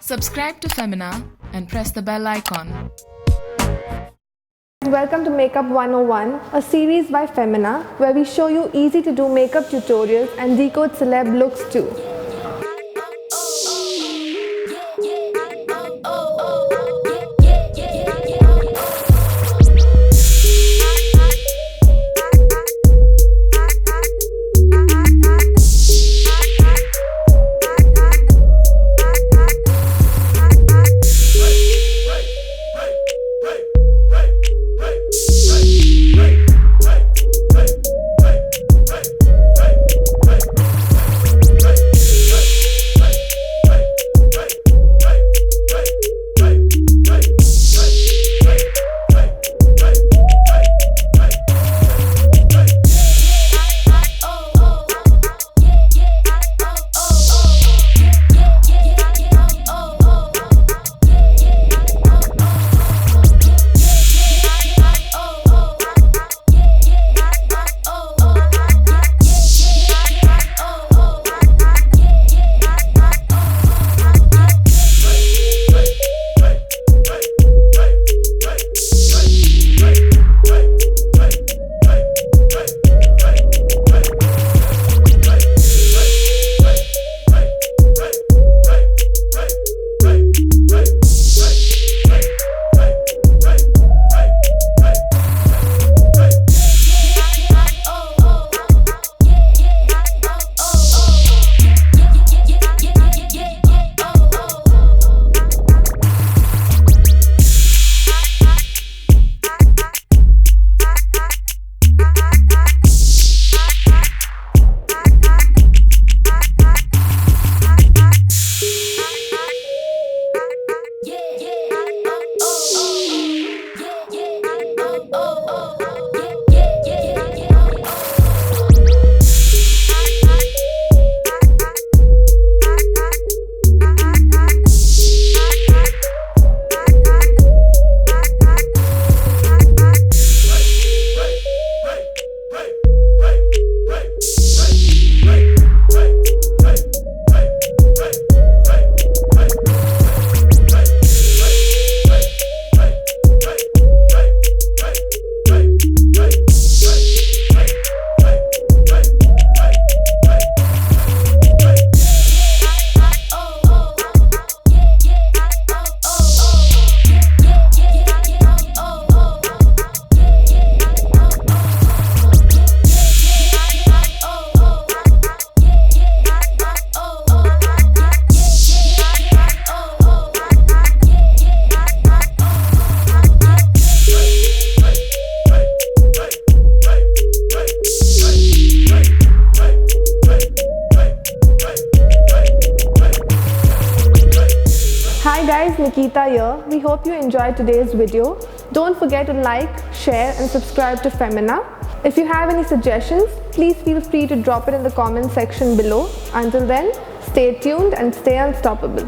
Subscribe to Femina and press the bell icon. Welcome to Makeup 101, a series by Femina where we show you easy to do makeup tutorials and decode celeb looks too. Hi guys, Nikita here. We hope you enjoyed today's video. Don't forget to like, share and subscribe to Femina. If you have any suggestions, please feel free to drop it in the comment section below. Until then, stay tuned and stay unstoppable.